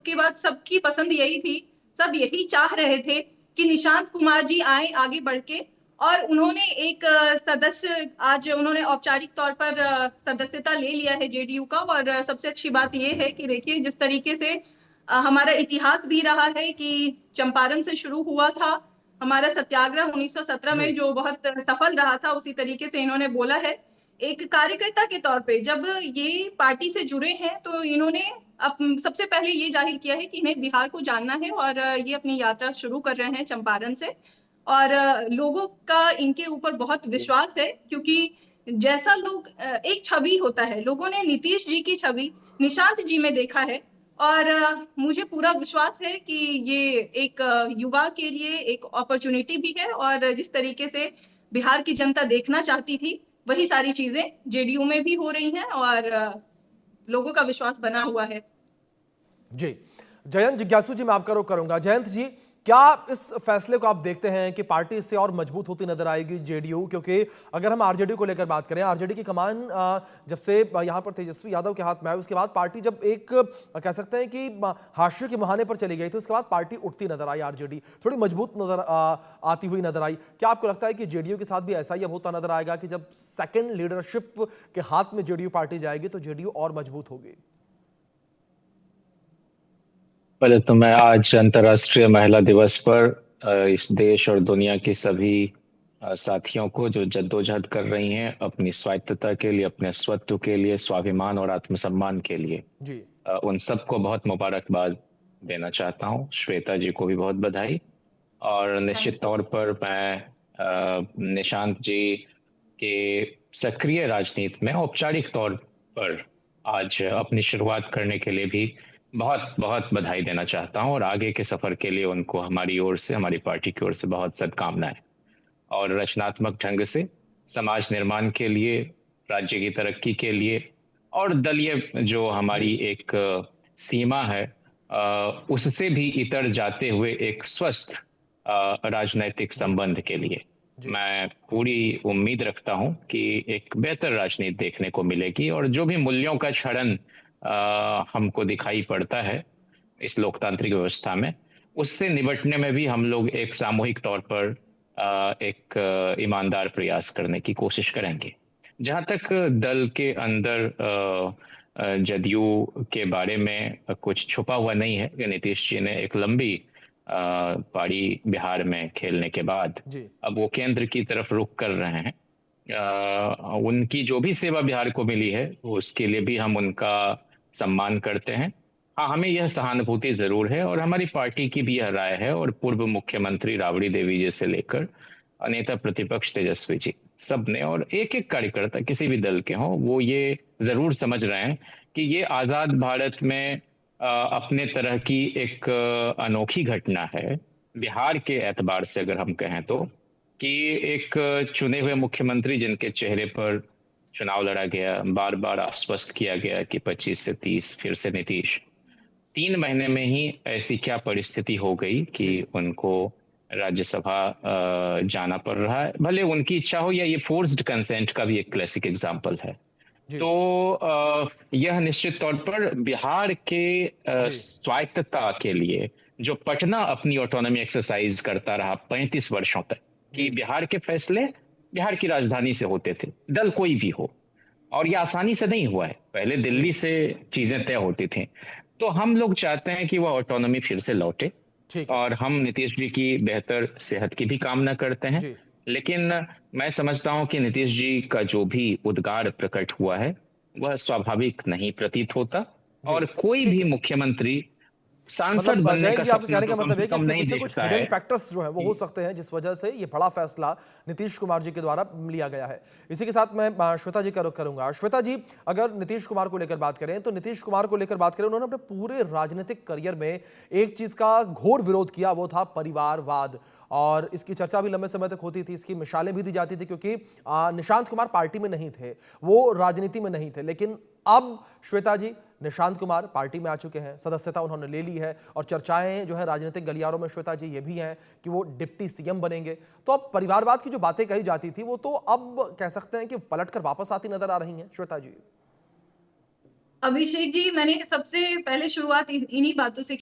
उसके बाद सबकी पसंद यही थी, सब यही चाह रहे थे कि निशांत कुमार जी आए आगे बढ़ के। और उन्होंने एक सदस्य, आज उन्होंने औपचारिक तौर पर सदस्यता ले लिया है जेडीयू का। और सबसे अच्छी बात यह है कि देखिए जिस तरीके से हमारा इतिहास भी रहा है कि चंपारण से शुरू हुआ था हमारा सत्याग्रह 1917 में, जी। जो बहुत सफल रहा था, उसी तरीके से इन्होंने बोला है एक कार्यकर्ता के तौर पे। जब ये पार्टी से जुड़े हैं तो इन्होंने अब सबसे पहले ये जाहिर किया है कि इन्हें बिहार को जानना है, और ये अपनी यात्रा शुरू कर रहे हैं चंपारण से। और लोगों का इनके ऊपर बहुत विश्वास है, क्योंकि जैसा लोग एक छवि होता है, लोगों ने नीतीश जी की छवि निशांत जी में देखा है। और मुझे पूरा विश्वास है कि ये एक युवा के लिए एक अपॉर्चुनिटी भी है। और जिस तरीके से बिहार की जनता देखना चाहती थी, वही सारी चीजें जेडीयू में भी हो रही हैं, और लोगों का विश्वास बना हुआ है। जी, जयंत जिज्ञासु जी, मैं आपका रुख करूंगा। जयंत जी, क्या इस फैसले को आप देखते हैं कि पार्टी इससे और मजबूत होती नजर आएगी जेडीयू? क्योंकि अगर हम आरजेडी को लेकर बात करें, आरजेडी की कमान जब से यहां पर तेजस्वी यादव के हाथ में आई, उसके बाद पार्टी जब एक कह सकते हैं कि हाशिए के मुहाने पर चली गई थी, उसके बाद पार्टी उठती नजर आई, आरजेडी थोड़ी मजबूत नजर आती हुई नजर आई। क्या आपको लगता है कि जेडीयू के साथ भी ऐसा ही अब होता नजर आएगा कि जब सेकेंड लीडरशिप के हाथ में जेडीयू पार्टी जाएगी तो जेडीयू और मजबूत होगी? पहले तो मैं आज अंतर्राष्ट्रीय महिला दिवस पर इस देश और दुनिया की सभी साथियों को जो जद्दोजहद कर रही हैं अपनी स्वायत्तता के लिए, अपने स्वत्व के लिए, स्वाभिमान और आत्मसम्मान के लिए, जी। उन सबको बहुत मुबारकबाद देना चाहता हूँ। श्वेता जी को भी बहुत बधाई। और निश्चित तौर पर मैं निशांत जी के सक्रिय राजनीति में औपचारिक तौर पर आज अपनी शुरुआत करने के लिए भी बहुत बहुत बधाई देना चाहता हूं, और आगे के सफर के लिए उनको हमारी ओर से, हमारी पार्टी की ओर से बहुत सद्कामनाएं। और रचनात्मक ढंग से समाज निर्माण के लिए, राज्य की तरक्की के लिए, और दलीय जो जी। हमारी एक सीमा है उससे भी इतर जाते हुए एक स्वस्थ राजनैतिक जी। संबंध के लिए जी। मैं पूरी उम्मीद रखता हूं कि एक बेहतर राजनीति देखने को मिलेगी। और जो भी मूल्यों का क्षरण हमको दिखाई पड़ता है इस लोकतांत्रिक व्यवस्था में, उससे निपटने में भी हम लोग एक सामूहिक तौर पर एक ईमानदार प्रयास करने की कोशिश करेंगे। जहां तक दल के अंदर जदयू के बारे में कुछ छुपा हुआ नहीं है कि नीतीश जी ने एक लंबी पारी बिहार में खेलने के बाद जी। अब वो केंद्र की तरफ रुख कर रहे हैं। उनकी जो भी सेवा बिहार को मिली है उसके लिए भी हम उनका सम्मान करते हैं। हाँ, हमें यह सहानुभूति जरूर है, और हमारी पार्टी की भी यह राय है, और पूर्व मुख्यमंत्री राबड़ी देवी जी से लेकर नेता प्रतिपक्ष तेजस्वी जी सब ने, और एक एक कार्यकर्ता किसी भी दल के हों, वो ये जरूर समझ रहे हैं कि ये आजाद भारत में अपने तरह की एक अनोखी घटना है बिहार के एतबार से, अगर हम कहें तो, कि एक चुने हुए मुख्यमंत्री जिनके चेहरे पर चुनाव लड़ा गया, बार बार आश्वस्त किया गया कि 25 से 30 फिर से नीतीश, 3 महीने में ही ऐसी क्या परिस्थिति हो गई कि जी। उनको राज्यसभा जाना पड़ रहा है। भले उनकी इच्छा हो या ये फोर्स्ड कंसेंट का भी एक क्लासिक एग्जाम्पल है। जी। तो यह निश्चित तौर पर बिहार के जी। स्वायत्तता के लिए, जो पटना अपनी ऑटोनॉमी एक्सरसाइज करता रहा 35 वर्षों तक, कि जी। बिहार के फैसले बिहार की राजधानी से होते थे, दल कोई भी हो, और ये आसानी से नहीं हुआ है, पहले दिल्ली जी। से चीजें तय होती थी। तो हम लोग चाहते हैं कि वह ऑटोनॉमी फिर से लौटे, ठीक है। और हम नीतीश जी की बेहतर सेहत की भी कामना करते हैं। जी। लेकिन मैं समझता हूं कि नीतीश जी का जो भी उद्गार प्रकट हुआ है वह स्वाभाविक नहीं प्रतीत होता, जी। और कोई भी ठीक है। मुख्यमंत्री सांसद मतलब बनने जयंत का जी, आपके सपना कहने तो का कम मतलब से है कि कम इसके नहीं पीछे कुछ देखता हिडन है फैक्टर्स जो है वो कि हो सकते हैं जिस वजह से ये बड़ा फैसला नीतीश कुमार जी के द्वारा लिया गया है। इसी के साथ मैं श्वेता जी का रुख करूंगा। श्वेता जी, अगर नीतीश कुमार को लेकर बात करें तो नीतीश कुमार को लेकर बात करें, उन्होंने अपने पूरे राजनीतिक करियर में एक चीज का घोर विरोध किया, वो था परिवारवाद। और इसकी चर्चा भी लंबे समय तक होती थी, इसकी मिसालें भी दी जाती थी, क्योंकि निशांत कुमार पार्टी में नहीं थे, वो राजनीति में नहीं थे। लेकिन अब श्वेता जी, निशांत कुमार पार्टी में आ चुके हैं, सदस्यता उन्होंने ले ली है, और चर्चाएं जो है राजनीतिक गलियारों में श्वेता जी ये भी हैं कि वो डिप्टी सीएम बनेंगे। तो अब परिवारवाद की जो बातें कही जाती थी वो तो अब कह सकते हैं कि पलटकर वापस आती नजर आ रही हैं, श्वेता जी। अभिषेक जी, मैंने सबसे पहले शुरुआत इन्हीं बातों से